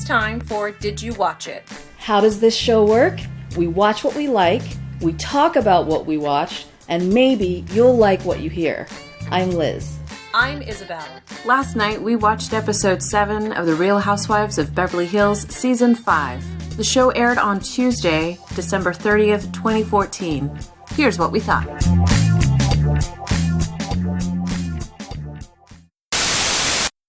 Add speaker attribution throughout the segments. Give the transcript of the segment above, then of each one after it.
Speaker 1: It's time for Did You Watch It?
Speaker 2: How does this show work? We watch what we like, we talk about what we watched, and maybe you'll like what you hear. I'm Liz.
Speaker 1: I'm Isabelle.
Speaker 3: Last night we watched episode 7 of The Real Housewives of Beverly Hills Season 5. The show aired on Tuesday, December 30th, 2014. Here's what we thought.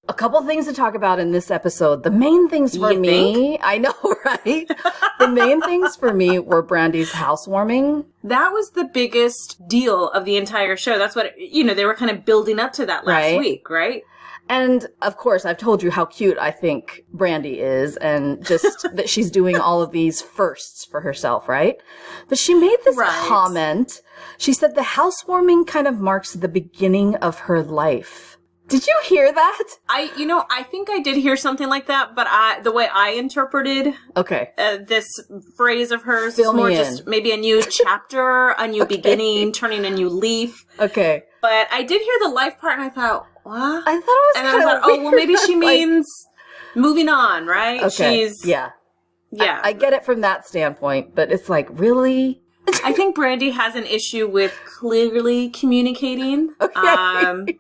Speaker 2: A couple things to talk about in this episode. The main things for me, I know, right? The main things for me were Brandi's housewarming.
Speaker 3: That was the biggest deal of the entire show. That's what, they were kind of building up to that last week, right?
Speaker 2: And, of course, I've told you how cute I think Brandi is and just that she's doing all of these firsts for herself, right? But she made this comment. She said the housewarming kind of marks the beginning of her life. Did you hear that?
Speaker 3: I think I did hear something like that, but the way I interpreted this phrase of hers is more just maybe a new chapter, a new beginning, turning a new leaf.
Speaker 2: Okay.
Speaker 3: But I did hear the life part, and I thought, what?
Speaker 2: I thought it was kind of weird.
Speaker 3: Oh, well, maybe she means moving on, right?
Speaker 2: Okay. Yeah. I get it from that standpoint, but it's like, really?
Speaker 3: I think Brandi has an issue with clearly communicating.
Speaker 2: Okay.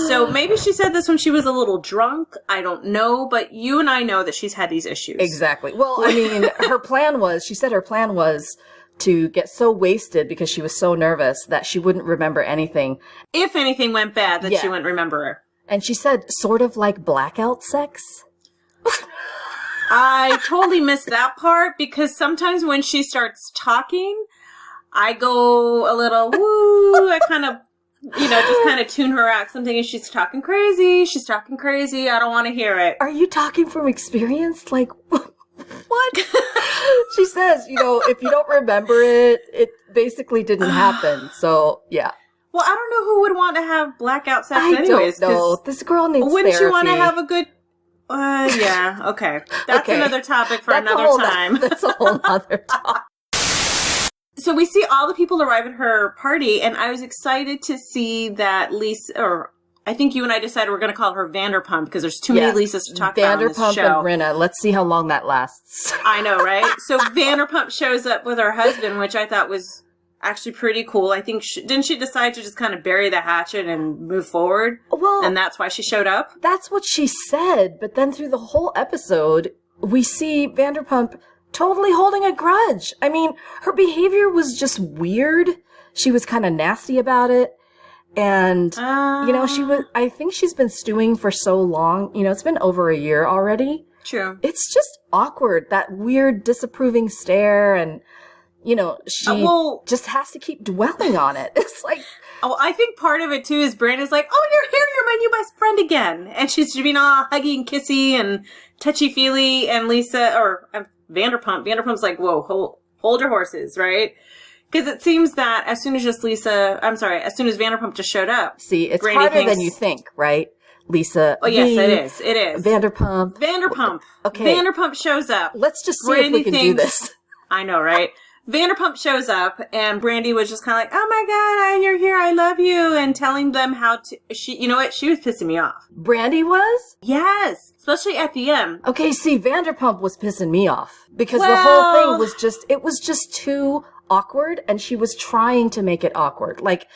Speaker 3: So maybe she said this when she was a little drunk. I don't know, but you and I know that she's had these issues.
Speaker 2: Exactly. Well, I mean, she said her plan was to get so wasted because she was so nervous that she wouldn't remember anything.
Speaker 3: If anything went bad, that she wouldn't remember her.
Speaker 2: And she said sort of like blackout sex.
Speaker 3: I totally missed that part because sometimes when she starts talking, I go a little, woo, I kind of, just kind of tune her out. I'm thinking she's talking crazy. She's talking crazy. I don't want to hear it.
Speaker 2: Are you talking from experience? Like, what? She says, if you don't remember it, it basically didn't happen. So, yeah.
Speaker 3: Well, I don't know who would want to have blackout sex anyways.
Speaker 2: I don't know. This girl needs
Speaker 3: Wouldn't
Speaker 2: therapy.
Speaker 3: you want to have a good... yeah, okay. That's another topic for another time.
Speaker 2: That's a whole other topic.
Speaker 3: So we see all the people arrive at her party, and I was excited to see that Lisa, or I think you and I decided we're going to call her Vanderpump because there's too many Lisas to talk about on this show.
Speaker 2: Vanderpump and Rinna. Let's see how long that lasts.
Speaker 3: I know, right? So Vanderpump shows up with her husband, which I thought was actually pretty cool. I think, didn't she decide to just kind of bury the hatchet and move forward?
Speaker 2: Well,
Speaker 3: and that's why she showed up?
Speaker 2: That's what she said, but then through the whole episode, we see Vanderpump totally holding a grudge. I mean, her behavior was just weird. She was kind of nasty about it. And, I think she's been stewing for so long. It's been over a year already.
Speaker 3: True.
Speaker 2: It's just awkward, that weird disapproving stare, and she just has to keep dwelling on it. It's like...
Speaker 3: Oh, I think part of it, too, is Brandon's like, oh, you're here, you're my new best friend again. And she's being all huggy and kissy and touchy-feely, and Vanderpump's like, whoa, hold your horses, right? Because it seems that as soon as Vanderpump just showed up...
Speaker 2: See, it's harder than you think, right? Lisa.
Speaker 3: Oh, yes, it is.
Speaker 2: Vanderpump.
Speaker 3: Okay. Vanderpump shows up.
Speaker 2: Let's just see if we can do this.
Speaker 3: I know, right? Vanderpump shows up, and Brandi was just kind of like, oh my god, you're here, I love you, and telling them how to... you know what? She was pissing me off.
Speaker 2: Brandi was?
Speaker 3: Yes, especially at the end.
Speaker 2: Okay, see, Vanderpump was pissing me off. Because the whole thing was just too awkward, and she was trying to make it awkward. Like,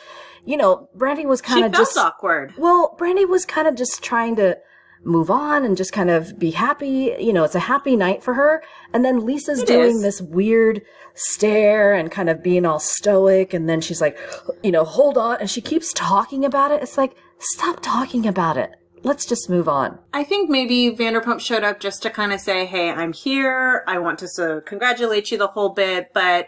Speaker 2: Brandi was kind of just...
Speaker 3: She felt awkward.
Speaker 2: Well, Brandi was kind of just trying to move on and just kind of be happy. It's a happy night for her. And then Lisa's doing this weird stare and kind of being all stoic. And then she's like, hold on. And she keeps talking about it. It's like, stop talking about it. Let's just move on.
Speaker 3: I think maybe Vanderpump showed up just to kind of say, hey, I'm here. I want to congratulate you the whole bit. But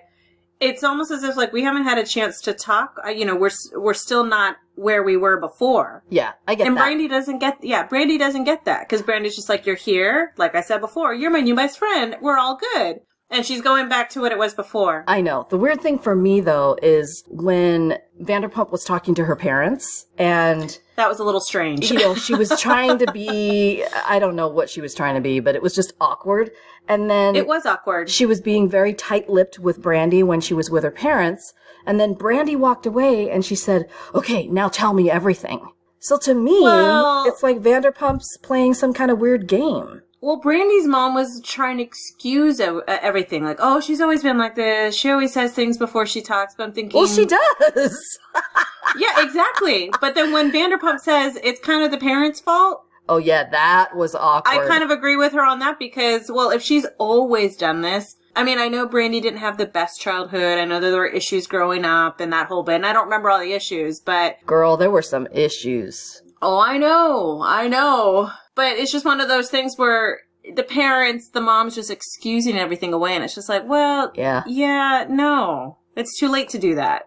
Speaker 3: it's almost as if, like, we haven't had a chance to talk. We're still not where we were before.
Speaker 2: Yeah, I get
Speaker 3: that. And
Speaker 2: Brandi
Speaker 3: Brandi doesn't get that. Because Brandi's just like, you're here. Like I said before, you're my new best friend. We're all good. And she's going back to what it was before.
Speaker 2: I know. The weird thing for me, though, is when Vanderpump was talking to her parents, and...
Speaker 3: That was a little strange.
Speaker 2: She was trying to be... I don't know what she was trying to be, but it was just awkward. And then...
Speaker 3: It was awkward.
Speaker 2: She was being very tight-lipped with Brandi when she was with her parents. And then Brandi walked away, and she said, okay, now tell me everything. So to me, it's like Vanderpump's playing some kind of weird game.
Speaker 3: Well, Brandi's mom was trying to excuse everything. Like, oh, she's always been like this. She always says things before she talks. But I'm thinking...
Speaker 2: Well, she does.
Speaker 3: Yeah, exactly. But then when Vanderpump says it's kind of the parents' fault...
Speaker 2: Oh, yeah, that was awkward.
Speaker 3: I kind of agree with her on that because, well, if she's always done this... I mean, I know Brandi didn't have the best childhood. I know that there were issues growing up and that whole bit. And I don't remember all the issues, but...
Speaker 2: Girl, there were some issues.
Speaker 3: Oh, I know. But it's just one of those things where the parents, the mom's just excusing everything away. And it's just like, well, yeah, no. It's too late to do that.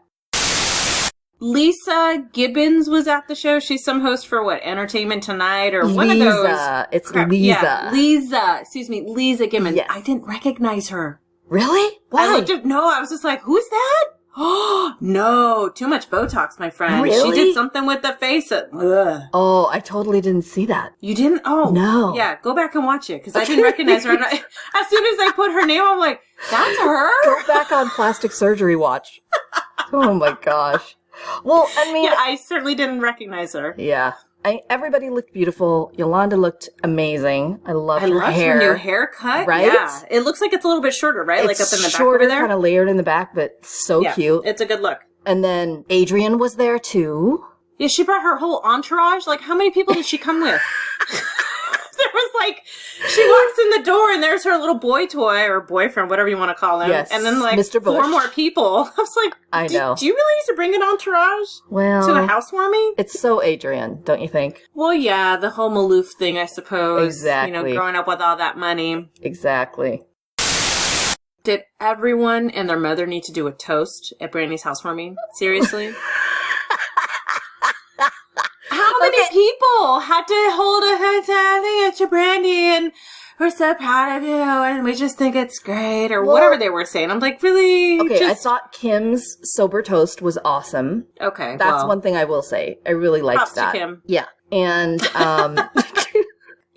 Speaker 3: Lisa Gibbons was at the show. She's some host for what? Entertainment Tonight or one of those.
Speaker 2: It's Lisa.
Speaker 3: Yeah, Lisa Gibbons.
Speaker 2: Yes.
Speaker 3: I didn't recognize her.
Speaker 2: Really? Why?
Speaker 3: I was just like, who's that? Oh, no, too much Botox, my friend.
Speaker 2: Really?
Speaker 3: She did something with the face.
Speaker 2: Oh, I totally didn't see that.
Speaker 3: You didn't? Oh.
Speaker 2: No.
Speaker 3: Yeah, go back and watch it, because I didn't recognize her. And as soon as I put her name, I'm like, that's her?
Speaker 2: Go back on Plastic Surgery Watch. Oh, my gosh. Well, I mean...
Speaker 3: Yeah, I certainly didn't recognize her.
Speaker 2: Yeah. Everybody looked beautiful. Yolanda looked amazing. I love her hair.
Speaker 3: Her new haircut.
Speaker 2: Right?
Speaker 3: Yeah. It looks like it's a little bit shorter, right?
Speaker 2: It's
Speaker 3: like up in the back
Speaker 2: shorter,
Speaker 3: over there.
Speaker 2: kind of layered in the back, but so cute.
Speaker 3: It's a good look.
Speaker 2: And then Adrienne was there too.
Speaker 3: Yeah, she brought her whole entourage. Like, how many people did she come with? There was like, she walks in the door and there's her little boy toy or boyfriend, whatever you want to call him.
Speaker 2: Yes,
Speaker 3: and then like
Speaker 2: Mr. Bush.
Speaker 3: 4 more people. I was like,
Speaker 2: I know.
Speaker 3: Do you really need to bring an entourage to a housewarming?
Speaker 2: It's so Adrienne, don't you think?
Speaker 3: Well, yeah, the whole Maloof thing, I suppose.
Speaker 2: Exactly.
Speaker 3: Growing up with all that money.
Speaker 2: Exactly.
Speaker 3: Did everyone and their mother need to do a toast at Brandi's housewarming? Seriously? How many people had to hold a hand to Brandi and we're so proud of you and we just think it's great or whatever they were saying. I'm like, really?
Speaker 2: Okay, I thought Kim's sober toast was awesome.
Speaker 3: Okay,
Speaker 2: That's one thing I will say. I really liked
Speaker 3: props
Speaker 2: that.
Speaker 3: to Kim.
Speaker 2: Yeah. And,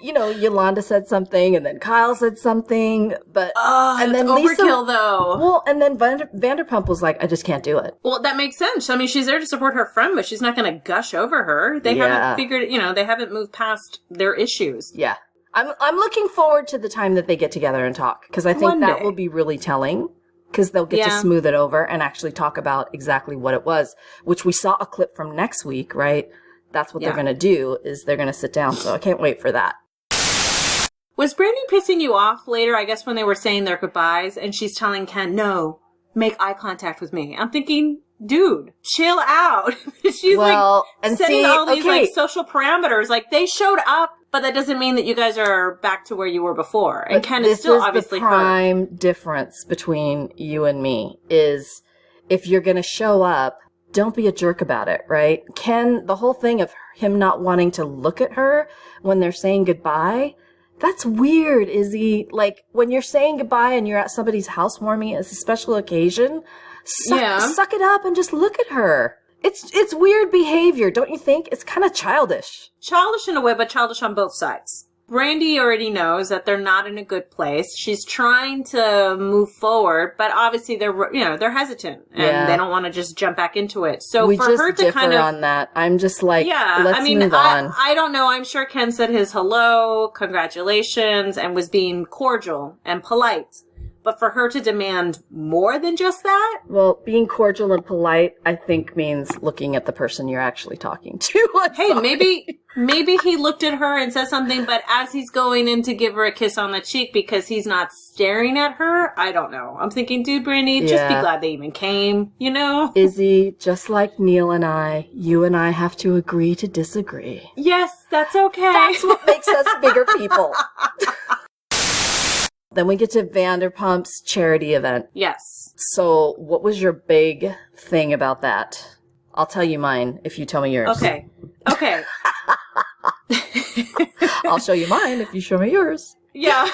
Speaker 2: Yolanda said something and then Kyle said something, but... and then Lisa,
Speaker 3: overkill, though.
Speaker 2: Well, and then Vanderpump was like, I just can't do it.
Speaker 3: Well, that makes sense. I mean, she's there to support her friend, but she's not going to gush over her. They haven't figured, they haven't moved past their issues.
Speaker 2: Yeah. I'm looking forward to the time that they get together and talk, because I think that will be really telling, because they'll get to smooth it over and actually talk about exactly what it was, which we saw a clip from next week, right? That's what they're going to do, is they're going to sit down, so I can't wait for that.
Speaker 3: Was Brandi pissing you off later, I guess, when they were saying their goodbyes, and she's telling Ken, no, make eye contact with me? I'm thinking, dude, chill out. She's setting all these social parameters. Like, they showed up, but that doesn't mean that you guys are back to where you were before. And Ken is still obviously hurt.
Speaker 2: The prime difference between you and me is if you're going to show up, don't be a jerk about it, right? Ken, the whole thing of him not wanting to look at her when they're saying goodbye, that's weird, Izzy. Like, when you're saying goodbye and you're at somebody's housewarming, it's a special occasion, suck it up and just look at her. It's weird behavior, don't you think? It's kind of childish. Childish
Speaker 3: in a way, but childish on both sides. Brandi already knows that they're not in a good place. She's trying to move forward, but obviously they're hesitant and they don't want to just jump back into it. So
Speaker 2: we
Speaker 3: for
Speaker 2: just
Speaker 3: her to
Speaker 2: differ
Speaker 3: kind of
Speaker 2: on that, I'm just like, let's move on.
Speaker 3: I don't know. I'm sure Ken said his hello, congratulations, and was being cordial and polite. But for her to demand more than just that?
Speaker 2: Well, being cordial and polite, I think, means looking at the person you're actually talking to.
Speaker 3: Hey, maybe he looked at her and said something, but as he's going in to give her a kiss on the cheek because he's not staring at her, I don't know. I'm thinking, dude, Brandi, just be glad they even came,
Speaker 2: Izzy, just like Neil and I, you and I have to agree to disagree.
Speaker 3: Yes, that's okay.
Speaker 2: That's what makes us bigger people. Then we get to Vanderpump's charity event.
Speaker 3: Yes.
Speaker 2: So what was your big thing about that? I'll tell you mine if you tell me yours.
Speaker 3: Okay.
Speaker 2: I'll show you mine if you show me yours.
Speaker 3: Yeah.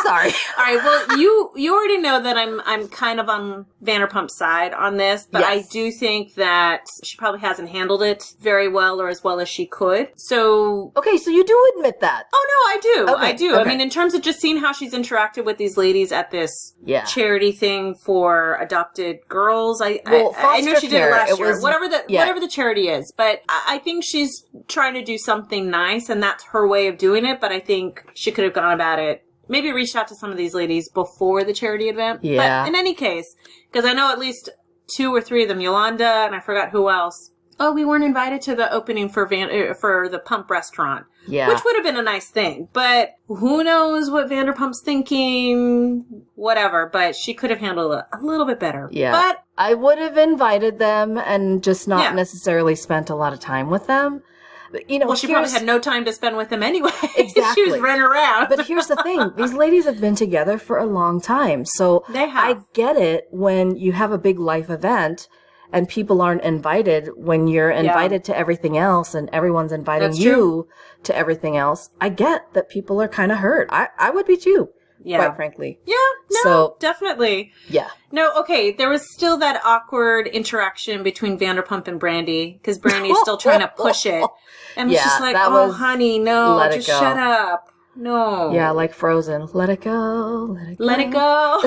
Speaker 2: Sorry.
Speaker 3: All right. Well, you already know that I'm kind of on Vanderpump's side on this, but I do think that she probably hasn't handled it very well or as well as she could. So
Speaker 2: okay, so you do admit that.
Speaker 3: Oh no, I do.
Speaker 2: Okay,
Speaker 3: I do.
Speaker 2: okay.
Speaker 3: I mean, in terms of just seeing how she's interacted with these ladies at this charity thing for adopted girls, I know she did it last year. Whatever the charity is, but I think she's trying to do something nice, and that's her way of doing it. But I think she could have gone about it. Maybe reached out to some of these ladies before the charity event.
Speaker 2: Yeah.
Speaker 3: But in any case, because I know at least 2 or 3 of them, Yolanda, and I forgot who else. Oh, we weren't invited to the opening for the Pump restaurant. Yeah. Which would have been a nice thing. But who knows what Vanderpump's thinking, whatever. But she could have handled it a little bit better.
Speaker 2: Yeah.
Speaker 3: But
Speaker 2: I would have invited them and just not necessarily spent a lot of time with them. You know,
Speaker 3: well, she probably had no time to spend with them anyway.
Speaker 2: Exactly.
Speaker 3: She was running around.
Speaker 2: But here's the thing. These ladies have been together for a long time. So
Speaker 3: they have.
Speaker 2: I get it when you have a big life event and people aren't invited when you're invited to everything else and everyone's inviting you to everything else. I get that people are kind of hurt. I would be too. Yeah. Quite frankly.
Speaker 3: Yeah, no, definitely.
Speaker 2: Yeah.
Speaker 3: No, okay, there was still that awkward interaction between Vanderpump and Brandi, because Brandi is still trying to push it. And it's just like, oh, honey, no, just shut up. No.
Speaker 2: Yeah, like Frozen. Let it go, let it go.
Speaker 3: Let it go.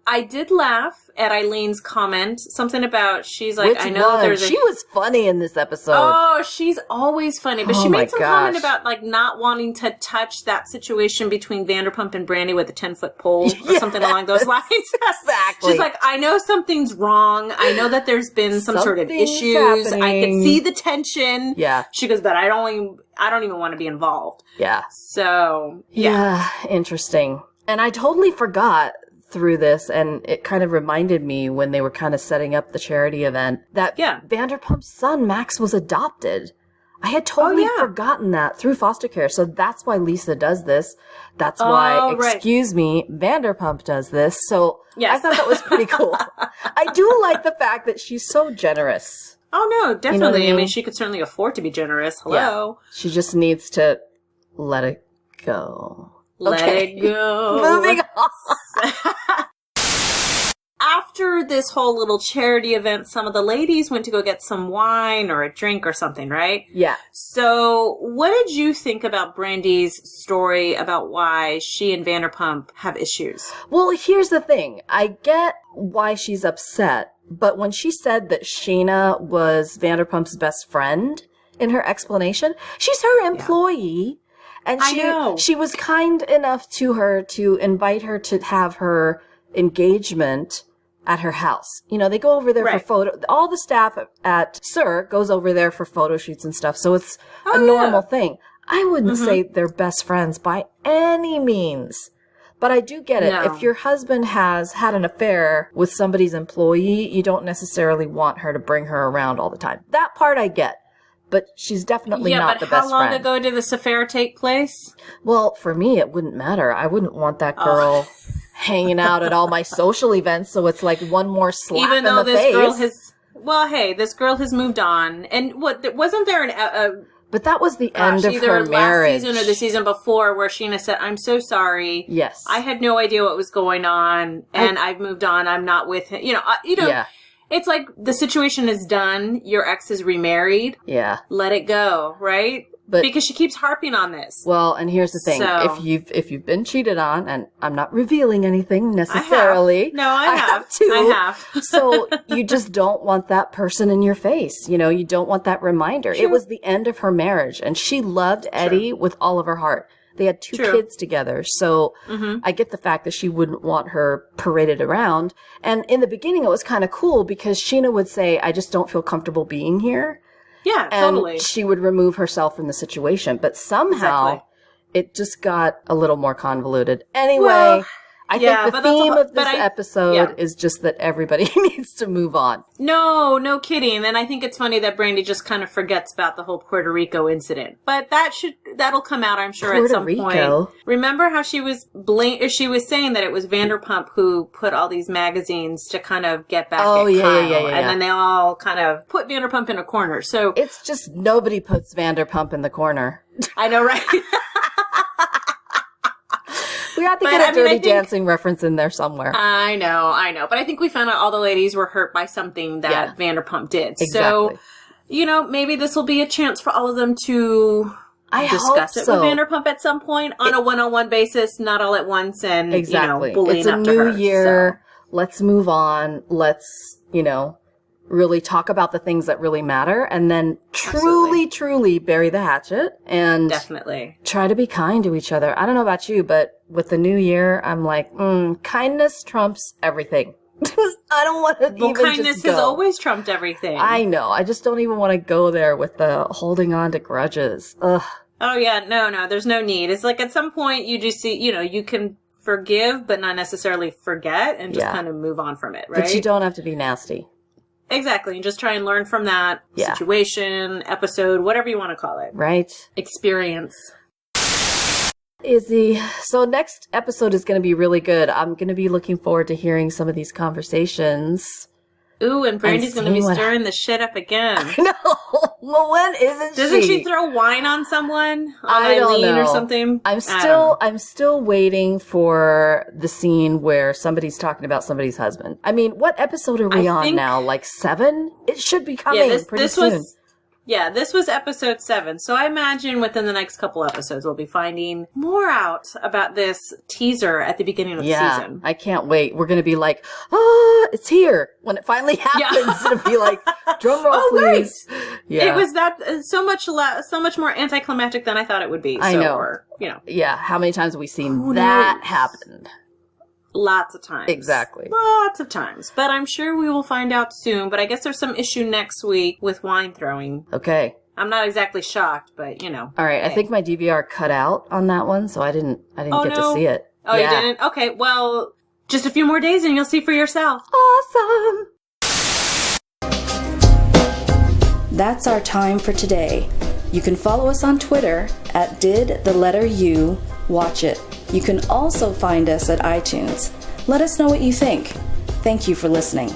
Speaker 3: I did laugh at Eileen's comment. Something about, she's like, I know there's
Speaker 2: She was funny in this episode.
Speaker 3: Oh, she's always funny. But she made some comment about, like, not wanting to touch that situation between Vanderpump and Brandi with a 10-foot pole or something along those lines.
Speaker 2: Exactly.
Speaker 3: She's like, I know something's wrong. I know that there's been some sort of issues. Happening. I can see the tension.
Speaker 2: Yeah.
Speaker 3: She goes, but I don't even want to be involved.
Speaker 2: Yeah.
Speaker 3: So,
Speaker 2: yeah. Interesting. And I totally forgot through this, and it kind of reminded me when they were kind of setting up the charity event that Vanderpump's son Max was adopted. I had totally forgotten that through foster care. So that's why Lisa does this. That's why, excuse me, Vanderpump does this. So I thought that was pretty cool. I do like the fact that she's so generous.
Speaker 3: Oh no, definitely. You know I mean, she could certainly afford to be generous. Hello.
Speaker 2: Yeah. She just needs to let it go.
Speaker 3: Let it go.
Speaker 2: Moving on.
Speaker 3: After this whole little charity event, some of the ladies went to go get some wine or a drink or something, right?
Speaker 2: Yeah.
Speaker 3: So what did you think about Brandi's story about why she and Vanderpump have issues?
Speaker 2: Well, here's the thing. I get why she's upset, but when she said that Scheana was Vanderpump's best friend in her explanation, she's her employee. And she was kind enough to her to invite her to have her engagement at her house. You know, they go over there for photo. All the staff at SUR goes over there for photo shoots and stuff. So it's a normal thing. I wouldn't say they're best friends by any means. But I do get it. No. If your husband has had an affair with somebody's employee, you don't necessarily want her to bring her around all the time. That part I get. But she's definitely not the best friend.
Speaker 3: Yeah, but how long ago did this affair take place?
Speaker 2: Well, for me, it wouldn't matter. I wouldn't want that girl hanging out at all my social events, so it's like one more slap in the face. Even though this girl has... Well, hey, this girl has moved on. And wasn't there but that was the end of her marriage.
Speaker 3: Either last season or the season before where Scheana said, I'm so sorry.
Speaker 2: Yes.
Speaker 3: I had no idea what was going on, and I've moved on. I'm not with him. Yeah. It's like the situation is done. Your ex is remarried. Yeah. Let it go, right? But because she keeps harping on this.
Speaker 2: Well, and here's the thing: if you've been cheated on, and I'm not revealing anything necessarily.
Speaker 3: I have too. I have.
Speaker 2: So you just don't want that person in your face. You know, you don't want that reminder. True. It was the end of her marriage, and she loved Eddie with all of her heart. They had 2 kids together. So I get the fact that she wouldn't want her paraded around. And in the beginning, it was kind of cool because Scheana would say, I just don't feel comfortable being here.
Speaker 3: Yeah,
Speaker 2: and
Speaker 3: totally.
Speaker 2: She would remove herself from the situation. But somehow it just got a little more convoluted. Anyway, I think the theme of this episode is just that everybody needs to move on.
Speaker 3: No kidding. And I think it's funny that Brandi just kind of forgets about the whole Puerto Rico incident. But that'll come out, I'm sure, at some point. Remember how she was saying that it was Vanderpump who put all these magazines to kind of get back at Kyle. And then they all kind of put Vanderpump in a corner. So
Speaker 2: it's just nobody puts Vanderpump in the corner.
Speaker 3: I know, right?
Speaker 2: We have to get a Dirty Dancing reference in there somewhere.
Speaker 3: I know. But I think we found out all the ladies were hurt by something that Vanderpump did.
Speaker 2: Exactly.
Speaker 3: So, maybe this will be a chance for all of them to discuss it with Vanderpump at some point on a one-on-one basis, not all at once, and, bullying up to her.
Speaker 2: It's a new year. So. Let's move on. Let's, really talk about the things that really matter, and then truly bury the hatchet and
Speaker 3: definitely
Speaker 2: try to be kind to each other. I don't know about you, but with the new year, I'm like, kindness trumps everything. I don't want to even
Speaker 3: kindness
Speaker 2: just go.
Speaker 3: has always trumped everything.
Speaker 2: I know. I just don't even want to go there with the holding on to grudges. Ugh.
Speaker 3: Oh yeah, no, there's no need. It's like at some point you just see, you can forgive, but not necessarily forget, and just kind of move on from it, right?
Speaker 2: But you don't have to be nasty.
Speaker 3: Exactly. And just try and learn from that situation, episode, whatever you want to call it.
Speaker 2: Right.
Speaker 3: Experience.
Speaker 2: Izzy, so next episode is going to be really good. I'm going to be looking forward to hearing some of these conversations.
Speaker 3: Ooh, and Brandi's going to be stirring the shit up again.
Speaker 2: No. Well, when isn't she?
Speaker 3: Doesn't she throw wine on someone? On
Speaker 2: I don't
Speaker 3: Eileen
Speaker 2: know.
Speaker 3: Or something?
Speaker 2: I'm still waiting for the scene where somebody's talking about somebody's husband. I mean, what episode are we on now? Like 7? It should be coming pretty soon.
Speaker 3: This was episode 7. So I imagine within the next couple episodes, we'll be finding more out about this teaser at the beginning of the season.
Speaker 2: I can't wait. We're going to be like, it's here. When it finally happens, it'll be like, drum roll, please.
Speaker 3: Right.
Speaker 2: Yeah.
Speaker 3: It was so much more anticlimactic than I thought it would be.
Speaker 2: I know. Yeah. How many times have we seen that happen?
Speaker 3: Lots of times.
Speaker 2: Exactly.
Speaker 3: Lots of times. But I'm sure we will find out soon. But I guess there's some issue next week with wine throwing.
Speaker 2: Okay.
Speaker 3: I'm not exactly shocked, but
Speaker 2: All right. I think my DVR cut out on that one, so I didn't get to see it.
Speaker 3: Oh, you didn't? Okay. Well, just a few more days and you'll see for yourself.
Speaker 2: Awesome.
Speaker 4: That's our time for today. You can follow us on Twitter at didthelletteru.watchit. You can also find us at iTunes. Let us know what you think. Thank you for listening.